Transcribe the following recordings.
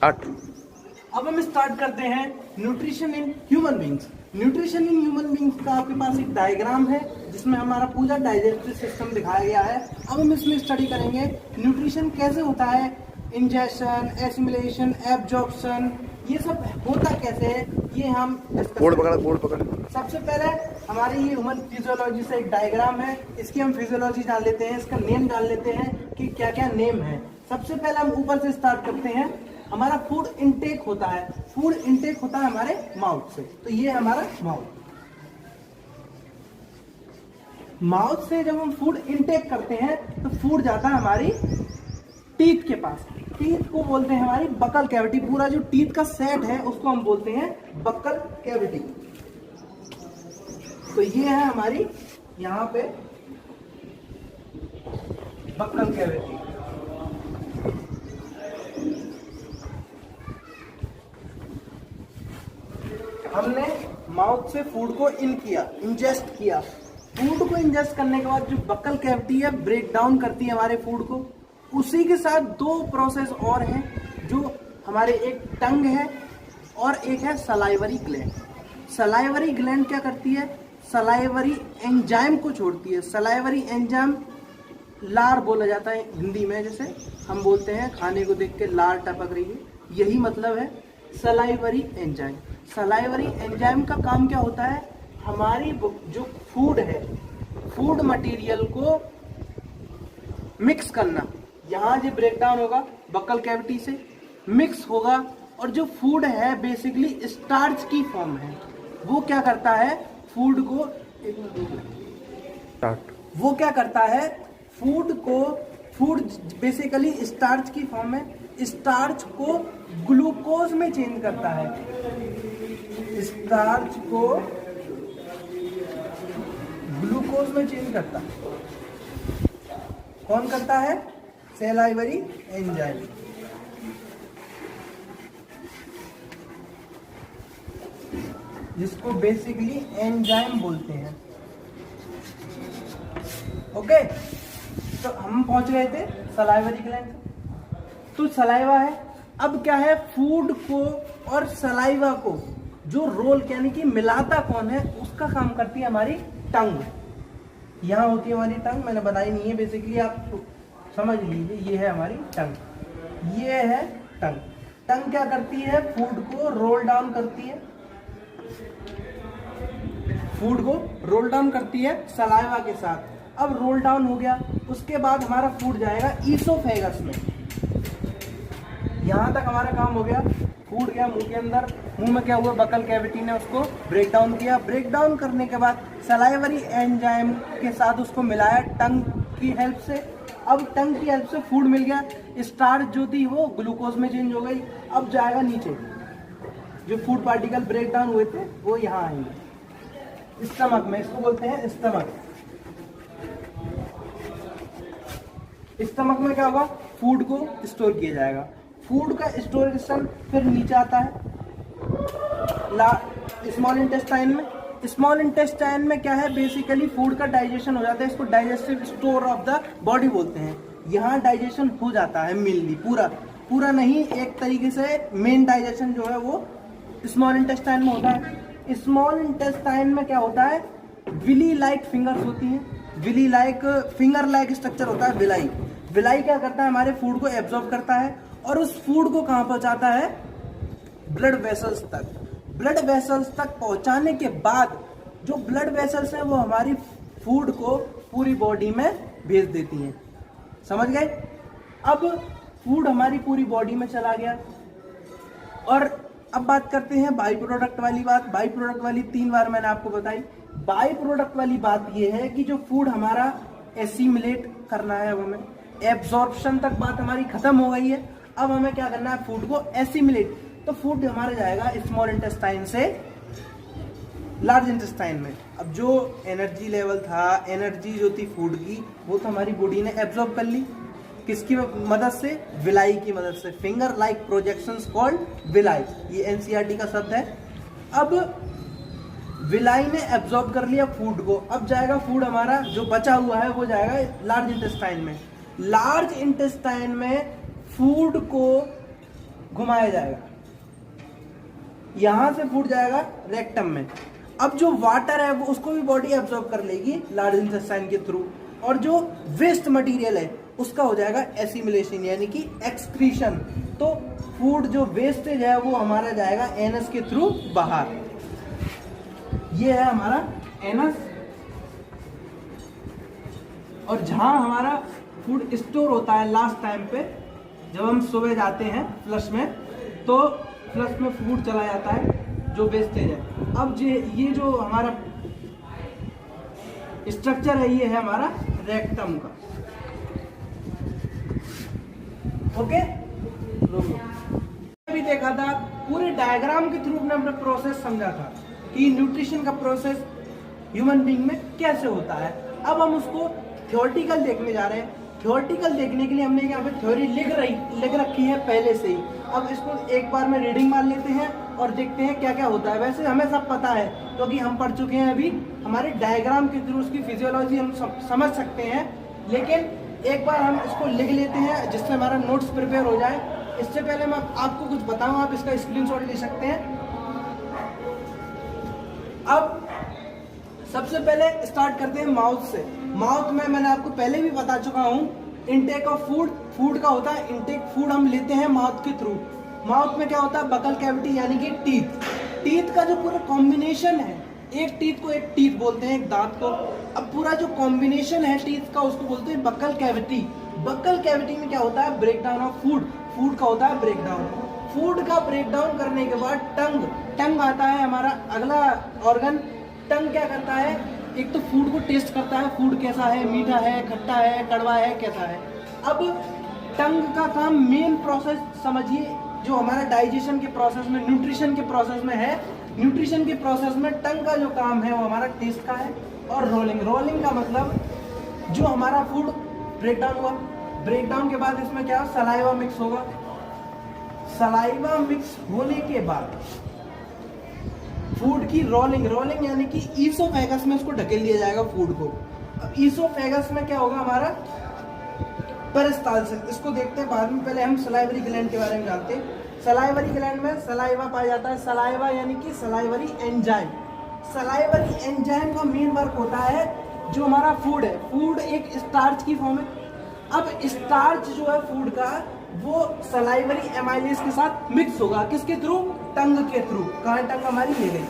Start. अब हम start करते हैं nutrition in human beings. Nutrition in human beings का आपके पास एक डायग्राम है जिसमें हमारा पूरा डाइजेस्टिव सिस्टम दिखाया गया है। अब हम इसमें स्टडी करेंगे न्यूट्रिशन कैसे होता है, इंजेक्शन, एसिमिलेशन, एब्जॉर्प्शन, ये सब होता कैसे है, ये हम बोर्ड पकड़। सबसे पहले हमारी ये ह्यूमन फिजियोलॉजी से एक डायग्राम है, इसकी हम फिजियोलॉजी जान लेते हैं, इसका नेम जान लेते हैं कि क्या क्या नेम है। सबसे पहले हम ऊपर से स्टार्ट करते हैं। हमारा फूड इनटेक होता है, फूड इनटेक होता है हमारे माउथ से। तो ये हमारा माउथ से जब हम फूड इनटेक करते हैं तो फूड जाता है हमारी टीथ के पास। टीथ को बोलते हैं हमारी बकल कैविटी। पूरा जो टीथ का सेट है उसको हम बोलते हैं बकल कैविटी। तो ये है हमारी यहां पे बकल कैविटी। हमने माउथ से फूड को इंजेस्ट किया। फूड को इंजेस्ट करने के बाद जो बकल कैविटी है ब्रेक डाउन करती है हमारे फूड को। उसी के साथ दो प्रोसेस और हैं, जो हमारे एक टंग है और एक है सलाइवरी ग्लैंड। सलाइवरी ग्लैंड क्या करती है, सलाइवरी एंजाइम को छोड़ती है। सलाइवरी एंजाइम लार बोला जाता है हिंदी में, जैसे हम बोलते हैं खाने को देख के लार टपक रही है, यही मतलब है सलाइवरी एंजाइम। सलाइवरी एंजाइम का काम क्या होता है, हमारी जो फूड है, फूड मटेरियल को मिक्स करना। यहाँ जो ब्रेकडाउन होगा बकल कैविटी से मिक्स होगा और जो फूड है बेसिकली स्टार्च की फॉर्म है, वो क्या करता है फूड को फूड बेसिकली स्टार्च की फॉर्म है, स्टार्च को ग्लूकोज में चेंज करता है। स्टार्च को ग्लूकोज में चेंज करता है। कौन करता है, सलाइवरी एंजाइम। जिसको बेसिकली एंजाइम बोलते हैं। ओके, तो हम पहुंच गए थे सलाइवरी ग्लैंड। तो सलाइवा है। अब क्या है, फूड को और सलाइवा को जो रोल यानी कि मिलाता कौन है, उसका काम करती है हमारी टंग। यहाँ होती है हमारी टंग, मैंने बताई नहीं है, बेसिकली आप समझ लीजिए। ये है हमारी टंग, ये है टंग। टंग क्या करती है, फूड को रोल डाउन करती है, फूड को रोल डाउन करती है सलाइवा के साथ। अब रोल डाउन हो गया, उसके बाद हमारा फूड जाएगा ईसोफेगस में। यहां तक हमारा काम हो गया। फूड गया मुंह के अंदर, मुंह में क्या हुआ, बकल कैविटी ने उसको ब्रेक डाउन किया। ब्रेक डाउन करने के बाद सलाइवरी एंजाइम के साथ उसको मिलाया टंग की हेल्प से। अब टंग की हेल्प से फूड मिल गया, स्टार्च जो थी वो ग्लूकोज में चेंज हो गई। अब जाएगा नीचे, जो फूड पार्टिकल ब्रेक डाउन हुए थे वो यहाँ आएंगे स्टमक में, इसको बोलते हैं स्टमक। स्टमक में क्या होगा, फूड को स्टोर किया जाएगा। फूड का स्टोरेशन फिर नीचे आता है स्मॉल इंटेस्टाइन में। स्मॉल इंटेस्टाइन में क्या है, बेसिकली फूड का डाइजेशन हो जाता है, इसको digestive store of the body बोलते हैं। यहाँ डाइजेशन हो जाता है मेनली, पूरा नहीं, एक तरीके से मेन डाइजेशन जो है वो स्मॉल इंटेस्टाइन में होता है। स्मॉल इंटेस्टाइन में क्या होता है, विली लाइक फिंगर्स होती हैं, villi like finger like structure होता है। विलाई क्या करता है, हमारे फूड को एब्जॉर्ब करता है और उस फूड को कहाँ पहुंचाता है, ब्लड वेसल्स तक। ब्लड वेसल्स तक पहुंचाने के बाद जो ब्लड वेसल्स हैं वो हमारी फूड को पूरी बॉडी में भेज देती हैं। समझ गए। अब फूड हमारी पूरी बॉडी में चला गया और अब बात करते हैं बाई प्रोडक्ट वाली बात। बाई प्रोडक्ट वाली 3 बार मैंने आपको बताई। बाई प्रोडक्ट वाली बात यह है कि जो फूड हमारा एसिमिलेट करना है, अब हमें एब्जॉर्प्शन तक बात हमारी खत्म हो गई है। अब हमें क्या करना है, फूड को एसिमिलेट। तो फूड हमारा जाएगा स्मॉल इंटेस्टाइन से लार्ज इंटेस्टाइन में। अब जो एनर्जी लेवल था, एनर्जी जो थी फूड की, वो तो हमारी बॉडी ने एब्जॉर्ब कर ली। किसकी मदद से, विलाई की मदद से। Finger like projections called villi, ये एनसीईआरटी का शब्द है। अब विलाई ने एब्जॉर्ब कर लिया फूड को। अब जाएगा फूड हमारा जो बचा हुआ है वो जाएगा लार्ज इंटेस्टाइन में। लार्ज इंटेस्टाइन में फूड को घुमाया जाएगा, यहां से फूड जाएगा रेक्टम में। अब जो वाटर है वो उसको भी बॉडी एब्जॉर्ब कर लेगी लार्ज इंटेस्टाइन के थ्रू, और जो वेस्ट मटेरियल है उसका हो जाएगा एसिमिलेशन यानी कि एक्सक्रीशन। तो फूड जो वेस्टेज है वो हमारा जाएगा एनस के थ्रू बाहर। ये है हमारा एनस, और जहां हमारा फूड स्टोर होता है लास्ट टाइम पे, जब हम सुबह जाते हैं फ्लश में, तो फ्लश में फूड चला जाता है जो वेस्टेज है। अब ये जो हमारा स्ट्रक्चर है ये है हमारा रेक्टम का। ओके, भी देखा था पूरे डायग्राम के थ्रू हमने प्रोसेस समझा था कि न्यूट्रिशन का प्रोसेस ह्यूमन बीइंग में कैसे होता है। अब हम उसको थ्योरेटिकल देखने जा रहे हैं। थ्योरेटिकल देखने के लिए हमने यहाँ पे थ्योरी लिख रखी है पहले से ही। अब इसको एक बार में रीडिंग मार लेते हैं और देखते हैं क्या क्या होता है। वैसे हमें सब पता है क्योंकि हम पढ़ चुके हैं, अभी हमारे डायग्राम के थ्रू उसकी फिजियोलॉजी हम समझ सकते हैं, लेकिन एक बार हम इसको लिख लेते हैं जिससे हमारा नोट्स प्रिपेयर हो जाए। इससे पहले मैं आपको कुछ बताऊं, आप इसका स्क्रीनशॉट ले सकते हैं। अब सबसे पहले स्टार्ट करते हैं माउथ से। माउथ में मैंने आपको पहले भी बता चुका हूं, इनटेक ऑफ फूड का होता है इनटेक, फूड हम लेते हैं माउथ के थ्रू। माउथ में क्या होता है, बकल कैविटी यानी कि टीथ का जो पूरा कॉम्बिनेशन है, एक टीथ को एक टीथ बोलते हैं, एक दांत को। अब पूरा जो कॉम्बिनेशन है टीथ का उसको बोलते हैं बकल कैविटी। बकल कैविटी में क्या होता है, ब्रेकडाउन ऑफ फूड का होता है ब्रेकडाउन। फूड का ब्रेकडाउन करने के बाद टंग आता है हमारा अगला ऑर्गन। टंग क्या करता है, एक तो फूड को टेस्ट करता है, फूड कैसा है, मीठा है, खट्टा है, कड़वा है, कैसा है। अब टंग का काम मेन प्रोसेस समझिए जो हमारा डाइजेशन के प्रोसेस में, न्यूट्रिशन के प्रोसेस में है। न्यूट्रिशन के प्रोसेस में टंग का जो काम है वो हमारा टेस्ट का है। और रोलिंग का मतलब जो हमारा फूड ब्रेकडाउन हुआ, ब्रेकडाउन के बाद इसमें क्या सलाइवा मिक्स होगा। सलाइवा मिक्स होने के बाद फूड की रोलिंग यानी कि ईसोफेगस में उसको ढकेल दिया जाएगा फूड को। अब ईसोफेगस में क्या होगा हमारा पेरिस्टाल्सिस, इसको देखते हैं बाद में। पहले हम सलाइवरी ग्लैंड के बारे में जानते हैं। सलाइवरी ग्लैंड में सलाइवा पाया जाता है। सलाइवा यानी कि सलाइवरी एंजाइम। सलाइवरी एंजाइम का मेन वर्क होता है जो हमारा फूड है, फूड एक स्टार्च की फॉर्म है। अब स्टार्च जो है फूड का वो सलाइवरी एमाइलेज के साथ मिक्स होगा, किसके थ्रू, टंग के थ्रू। कहाँ टंग हमारी ले गई,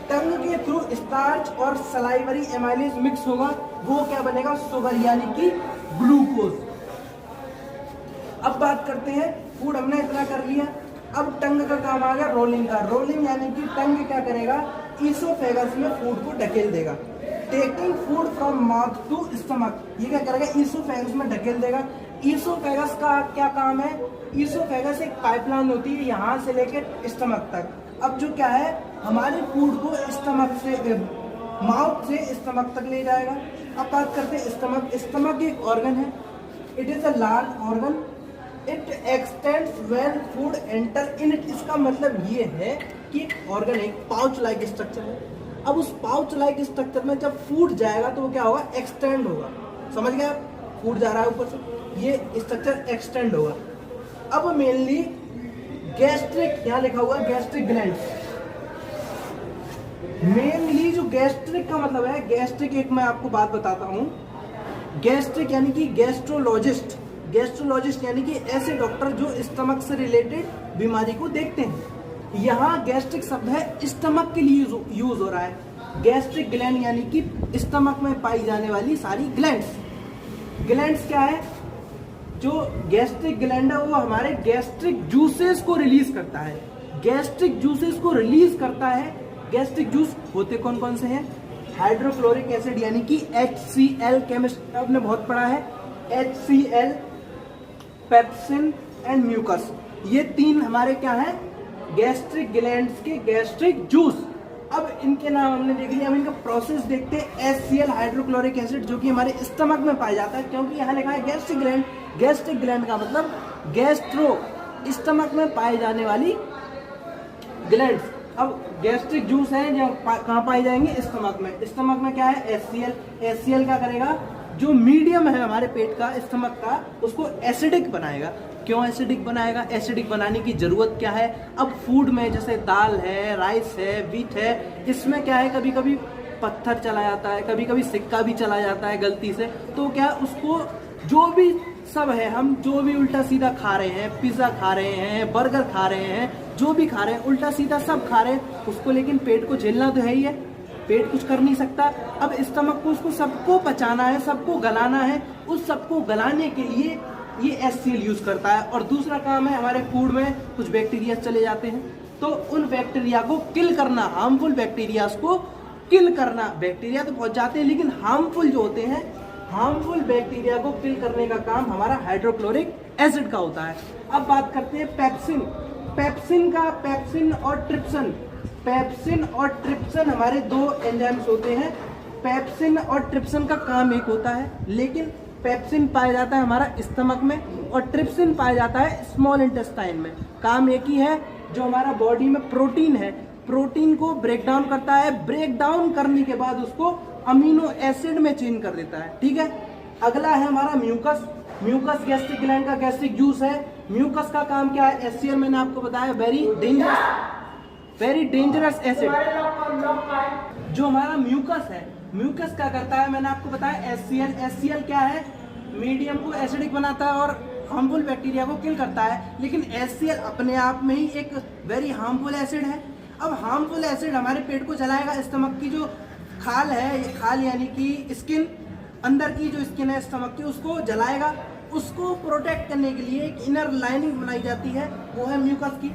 टंग के थ्रू स्टार्च और सलाइवरी एमाइलेज मिक्स होगा, वो क्या बनेगा, शुगर यानी कि ग्लूकोज। अब बात करते हैं, फूड हमने इतना कर लिया, अब टंग का काम आ गया रोलिंग का। रोलिंग यानी कि टंग क्या करेगा, ईसोफेगस में फूड को ढकेल देगा। Taking food from mouth to stomach, ये क्या करेगा, ईसोफेगस में ढकेल देगा। ईसोफेगस का क्या काम है, ईसोफेगस एक पाइपलाइन होती है यहाँ से लेकर स्टमक तक। अब जो क्या है, हमारे फूड को स्टमक से, माउथ से स्टमक तक ले जाएगा। अब बात करते हैं स्टमक। स्टमक एक ऑर्गन है, it is a large organ, it extends when food enter in it. इसका मतलब ये है कि एक ऑर्गन एक पाउच लाइक स्ट्रक्चर है। अब उस पाउच लाइक स्ट्रक्चर में जब फूड जाएगा तो वो क्या होगा, एक्सटेंड होगा। समझ गया, फूड जा रहा है ऊपर से, ये स्ट्रक्चर एक्सटेंड होगा। अब मेनली गैस्ट्रिक, यहाँ लिखा हुआ गैस्ट्रिक ग्लैंड। मेनली जो गैस्ट्रिक का मतलब है, गैस्ट्रिक एक मैं आपको बात बताता हूँ। गैस्ट्रिक यानी कि गैस्ट्रोलॉजिस्ट, गैस्ट्रोलॉजिस्ट यानी कि ऐसे डॉक्टर जो स्टमक से रिलेटेड बीमारी को देखते हैं। यहाँ गैस्ट्रिक शब्द है स्टमक के लिए यूज हो रहा है। गैस्ट्रिक ग्लैंड यानी कि स्टमक में पाई जाने वाली सारी ग्लैंड्स। ग्लैंड्स क्या है, जो गैस्ट्रिक ग्लैंड है वो हमारे गैस्ट्रिक जूसेस को रिलीज करता है। गैस्ट्रिक जूसेस को रिलीज करता है। गैस्ट्रिक जूस होते कौन कौन से हैं, हाइड्रोक्लोरिक एसिड यानी कि HCl, केमिस्ट्री आपने बहुत पढ़ा है, HCl, पेप्सिन एंड म्यूकस, ये तीन हमारे क्या हैं, गैस्ट्रिक ग्लैंड्स के गैस्ट्रिक जूस। अब इनके नाम हमने देख लिया, अब इनका प्रोसेस देखते हैं। HCl हाइड्रोक्लोरिक एसिड जो कि हमारे स्टमक में पाया जाता है, क्योंकि यहाँ लिखा है गैस्ट्रिक ग्लैंड। गैस्ट्रिक ग्लैंड का मतलब गैस्ट्रो, स्टमक में पाई जाने वाली ग्लैंड्स। अब गैस्ट्रिक जूस है जो कहाँ पाए जाएंगे, स्टमक में। स्टमक में क्या है, HCl। HCl क्या करेगा, जो मीडियम है हमारे पेट का, स्टमक का, उसको एसिडिक बनाएगा। क्यों एसिडिक बनाएगा? एसिडिक बनाने की जरूरत क्या है? अब फूड में जैसे दाल है, राइस है, व्हीट है, इसमें क्या है, कभी कभी पत्थर चला जाता है, कभी कभी सिक्का भी चला जाता है गलती से। तो क्या उसको जो भी सब है, हम जो भी उल्टा सीधा खा रहे हैं, पिज्जा खा रहे हैं, बर्गर खा रहे हैं, जो भी खा रहे हैं उल्टा सीधा सब खा रहे हैं उसको, लेकिन पेट को झेलना तो है ही है, पेट कुछ कर नहीं सकता। अब स्टमक को उसको सबको पचाना है, सबको गलाना है, उस सबको गलाने के लिए ये HCl यूज करता है। और दूसरा काम है, हमारे फूड में कुछ बैक्टीरिया चले जाते हैं, तो उन बैक्टीरिया को किल करना, हार्मफुल बैक्टीरिया को किल करना। बैक्टीरिया तो पहुंच जाते हैं, लेकिन हार्मफुल जो होते हैं, हार्मफुल बैक्टीरिया को किल करने का काम हमारा हाइड्रोक्लोरिक एसिड का होता है। अब बात करते हैं पेप्सिन। पेप्सिन का, पेप्सिन और ट्रिप्सिन, पेप्सिन और ट्रिप्सिन हमारे दो एंजाइम्स होते हैं। पेप्सिन और ट्रिप्सिन का काम एक होता है, लेकिन पेप्सिन पाया जाता है हमारा स्टमक में और ट्रिप्सिन पाया जाता है स्मॉल इंटेस्टाइन में। काम एक ही है। जो हमारा बॉडी में प्रोटीन है, प्रोटीन को ब्रेक डाउन करता है, ब्रेक डाउन करने के बाद उसको अमीनो एसिड में चेंज कर देता है। ठीक है। अगला है हमारा म्यूकस। म्यूकस गैस्ट्रिक ग्लैंड का गैस्ट्रिक जूस है। म्यूकस का काम क्या है? HCl मैंने आपको बताया, वेरी डेंजरस एसिड। जो हमारा म्यूकस है, म्यूकस क्या करता है? मैंने आपको बताया HCl क्या है? मीडियम को एसिडिक बनाता है और हार्मफुल बैक्टीरिया को किल करता है। लेकिन HCl अपने आप में ही एक वेरी हार्मफुल एसिड है। अब हार्मफुल एसिड हमारे पेट को जलाएगा। स्टमक की जो खाल है, ये खाल यानी कि स्किन, अंदर की जो स्किन है स्टमक की, उसको जलाएगा। उसको प्रोटेक्ट करने के लिए एक इनर लाइनिंग बनाई जाती है, वो है म्यूकस की।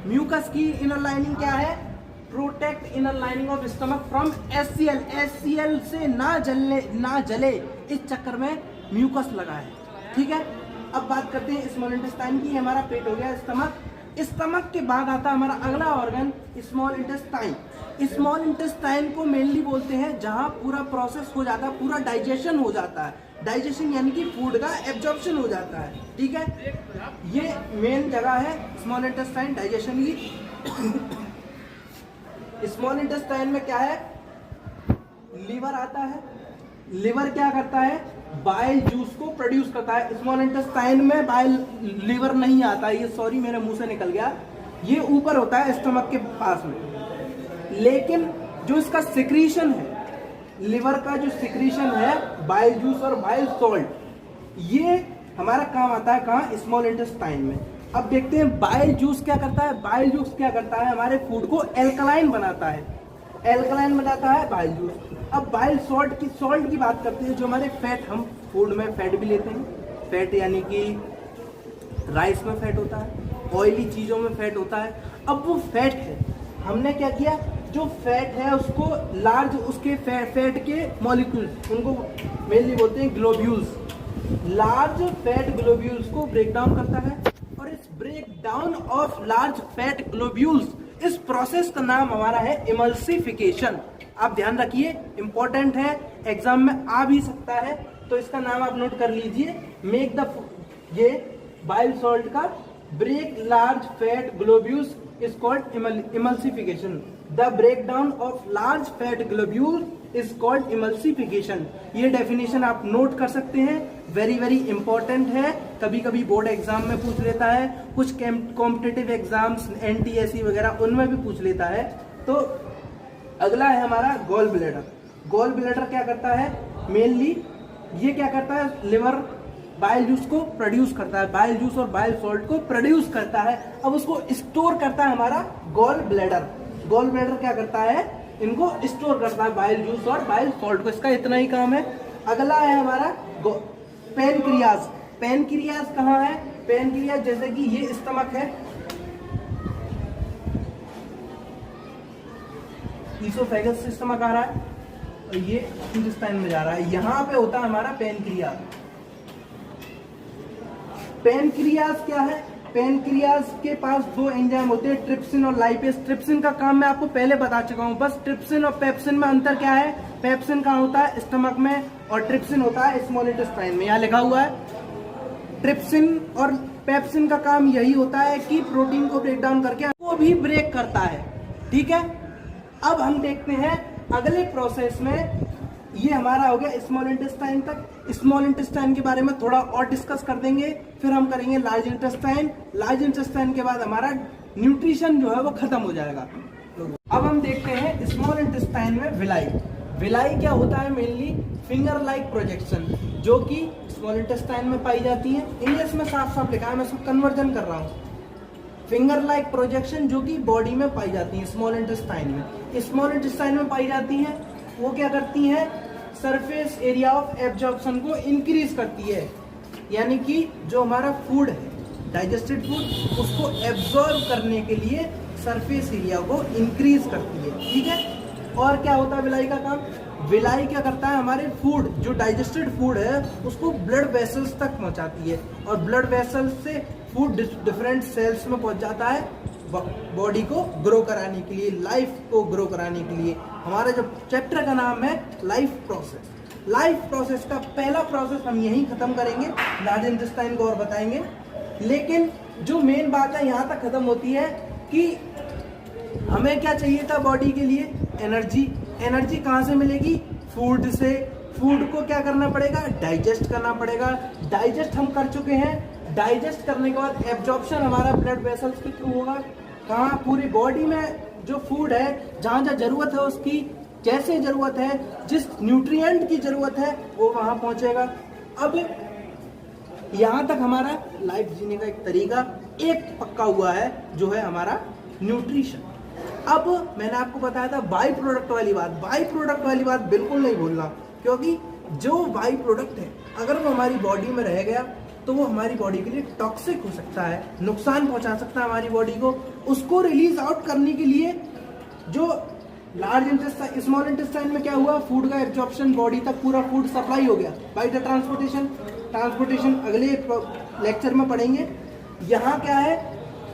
म्यूकस की इनर लाइनिंग क्या है? Protect inner lining of stomach from HCl। HCl से ना जले इस चक्कर में म्यूकस लगा है। ठीक है। अब बात करते हैं स्मॉल इंटेस्टाइन की। हमारा पेट हो गया स्टमक। स्टमक के बाद आता है हमारा अगला organ small intestine. Small intestine को मेनली बोलते हैं जहां पूरा प्रोसेस हो जाता है, पूरा डाइजेशन हो जाता है। डाइजेशन यानी कि फूड का एब्जॉर्प्शन हो जाता है। ठीक है। ये मेन जगह है स्मॉल इंटेस्टाइन डाइजेशन की। स्मॉल इंटेस्टाइन में क्या है? लीवर आता है। लीवर क्या करता है? बाइल जूस को प्रोड्यूस करता है। स्मॉल इंटेस्टाइन में बाइल लीवर नहीं आता, ये सॉरी मेरे मुंह से निकल गया, ये ऊपर होता है स्टमक के पास में। लेकिन जो इसका सिक्रीशन है, लिवर का जो सिक्रीशन है, बाइल जूस और बाइल सॉल्ट, ये हमारा काम आता है कहाँ? स्मॉल इंटेस्टाइन में। अब देखते हैं बाइल जूस क्या करता है। बाइल जूस क्या करता है? हमारे फूड को एल्कलाइन बनाता है। एल्कलाइन बनाता है बाइल जूस। अब बाइल सॉल्ट की बात करते हैं। जो हमारे फैट, हम फूड में फैट भी लेते हैं। फैट यानी कि राइस में फैट होता है, ऑयली चीज़ों में फैट होता है। अब वो फैट है, हमने क्या किया? जो फैट है उसको लार्ज, उसके फैट के मॉलिक्यूल्स, उनको मेनली बोलते हैं ग्लोब्यूल्स, लार्ज फैट ग्लोब्यूल्स को ब्रेक डाउन करता है। और इस break down of large fat globules, इस प्रोसेस का नाम हमारा है इमल्सिफिकेशन। आप ध्यान रखिए, इंपॉर्टेंट है, एग्जाम में आ भी सकता है, तो इसका नाम आप नोट कर लीजिए। मेक द, ये बाइल सॉल्ट का break large fat globules is called emulsification. The breakdown of large fat globule is called emulsification. ये डेफिनेशन आप नोट कर सकते हैं, वेरी इंपॉर्टेंट है। कभी कभी बोर्ड एग्जाम में पूछ लेता है, कुछ कॉम्पिटिटिव एग्जाम्स NTSE वगैरह उनमें भी पूछ लेता है। तो अगला है हमारा गॉल ब्लैडर। गॉल ब्लैडर क्या करता है? मेनली ये क्या करता है? लिवर बाइल जूस को प्रोड्यूस करता है, बाइल जूस और बाइल सॉल्ट को प्रोड्यूस करता है। अब उसको स्टोर करता है हमारा गॉल ब्लैडर। गॉल ब्लैडर क्या करता है? इनको स्टोर करता है, बाइल जूस और बाइल सॉल्ट को। इसका इतना ही काम है। अगला है हमारा पैनक्रियाज। पैनक्रियाज कहाँ है? पैनक्रियाज जैसे कि ये स्टमक है, ईसोफेगस से स्टमक आ रहा है और ये इंटेस्टाइन में जा रहा है, यहाँ पे होता है हमारा पैनक्रियाज। पैनक्रियाज क्या है? पैनक्रियाज के पास दो एंजाइम होते हैं, ट्रिप्सिन और लाइपेज। ट्रिप्सिन का काम मैं आपको पहले बता चुका हूं, बस ट्रिप्सिन और पेप्सिन में अंतर क्या है? पेप्सिन कहाँ होता है? स्टमक में, और ट्रिप्सिन होता है स्मॉल इंटेस्टाइन में। यहाँ लिखा हुआ है। ट्रिप्सिन और पेप्सिन का काम यही होता है कि प्रोटीन को ब्रेक डाउन करके वो भी ब्रेक करता है। ठीक है। अब हम देखते हैं अगले प्रोसेस में ये हमारा हो गया स्मॉल इंटेस्टाइन तक। स्मॉल इंटेस्टाइन के बारे में थोड़ा और डिस्कस कर देंगे, फिर हम करेंगे लार्ज इंटेस्टाइन। लार्ज इंटेस्टाइन के बाद हमारा न्यूट्रिशन जो है वो खत्म हो जाएगा। अब हम देखते हैं स्मॉल इंटेस्टाइन में विलाई। विलाई क्या होता है? मेनली फिंगर लाइक प्रोजेक्शन, जो कि स्मॉल इंटेस्टाइन में पाई जाती है। इंग्लिश में साफ साफ लिखा है, मैं इसको कन्वर्जन कर रहा हूँ। फिंगर लाइक प्रोजेक्शन जो कि बॉडी में पाई जाती है स्मॉल इंटेस्टाइन में। स्मॉल इंटेस्टाइन में पाई जाती है, वो क्या करती हैं? सरफेस एरिया ऑफ एब्जॉर्प्शन को इंक्रीज करती है, यानी कि जो हमारा फूड है, डाइजेस्टेड फूड, उसको एब्जॉर्ब करने के लिए सरफेस एरिया को इंक्रीज करती है। ठीक है। और क्या होता है विलाई का काम? विलाई क्या करता है? हमारे फूड, जो डाइजेस्टेड फूड है, उसको ब्लड वेसल्स तक पहुंचाती है, और ब्लड वेसल्स से फूड डिफरेंट सेल्स में पहुंच जाता है बॉडी को ग्रो कराने के लिए, लाइफ को ग्रो कराने के लिए। हमारा जो चैप्टर का नाम है लाइफ प्रोसेस। लाइफ प्रोसेस का पहला प्रोसेस हम यहीं खत्म करेंगे, लार्ज इंटेस्टाइन को और बताएंगे। लेकिन जो मेन बात है यहाँ तक खत्म होती है कि हमें क्या चाहिए था बॉडी के लिए? एनर्जी। एनर्जी कहाँ से मिलेगी? फूड से। फूड को क्या करना पड़ेगा? डाइजेस्ट करना पड़ेगा। डाइजेस्ट हम कर चुके हैं। डाइजेस्ट करने के बाद एब्जॉर्प्शन हमारा ब्लड वेसल्स के थ्रू होगा। कहाँ? पूरी बॉडी में जो फूड है, जहाँ जहाँ जरूरत है उसकी, जैसे जरूरत है, जिस न्यूट्रिएंट की जरूरत है, वो वहाँ पहुँचेगा। अब यहाँ तक हमारा लाइफ जीने का एक तरीका एक पक्का हुआ है, जो है हमारा न्यूट्रिशन। अब मैंने आपको बताया था बाई प्रोडक्ट वाली बात। बाई प्रोडक्ट वाली बात बिल्कुल नहीं भूलना, क्योंकि जो बाई प्रोडक्ट है, अगर वो हमारी बॉडी में रह गया तो वो हमारी बॉडी के लिए टॉक्सिक हो सकता है, नुकसान पहुंचा सकता है हमारी बॉडी को। उसको रिलीज आउट करने के लिए जो लार्ज इंटेस्टाइन, स्मॉल इंटेस्टाइन में क्या हुआ? फूड का एब्जॉर्प्शन, बॉडी तक पूरा फूड सप्लाई हो गया बाय द ट्रांसपोर्टेशन अगले लेक्चर में पढ़ेंगे। यहाँ क्या है?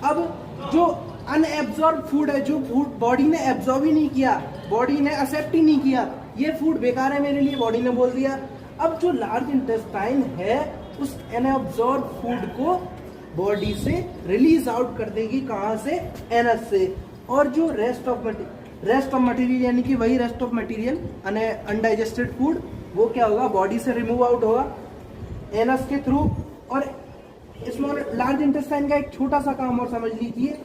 अब जो अनएब्जॉर्ब फूड है, जो फूड बॉडी ने एब्जॉर्ब ही नहीं किया, बॉडी ने एक्सेप्ट ही नहीं किया, ये फूड बेकार है मेरे लिए, बॉडी ने बोल दिया। अब जो लार्ज इंटेस्टाइन है, उस अनएब्जॉर्ब फूड को बॉडी से रिलीज आउट कर देगी। कहाँ से? एनस से। और जो रेस्ट ऑफ मटेरियल, यानी कि वही rest of material, undigested food, वो क्या होगा? बॉडी से रिमूव आउट होगा एनस के थ्रू। और स्मॉल लार्ज इंटेस्टाइन का एक छोटा सा काम और समझ लीजिए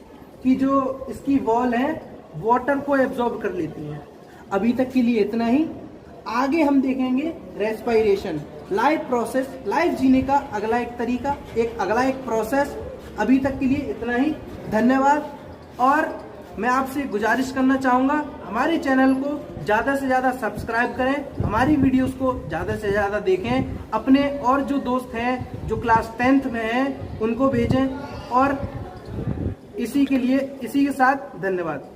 कि जो इसकी वॉल है, वाटर को एब्जॉर्ब कर लेती है। अभी तक के लिए इतना ही। आगे हम देखेंगे रेस्पिरेशन, लाइफ प्रोसेस, लाइफ जीने का अगला एक तरीका, अगला एक प्रोसेस। अभी तक के लिए इतना ही। धन्यवाद। और मैं आपसे गुजारिश करना चाहूँगा, हमारे चैनल को ज़्यादा से ज़्यादा सब्सक्राइब करें, हमारी वीडियोस को ज़्यादा से ज़्यादा देखें, अपने और जो दोस्त हैं जो क्लास 10th में हैं उनको भेजें। और इसी के साथ धन्यवाद।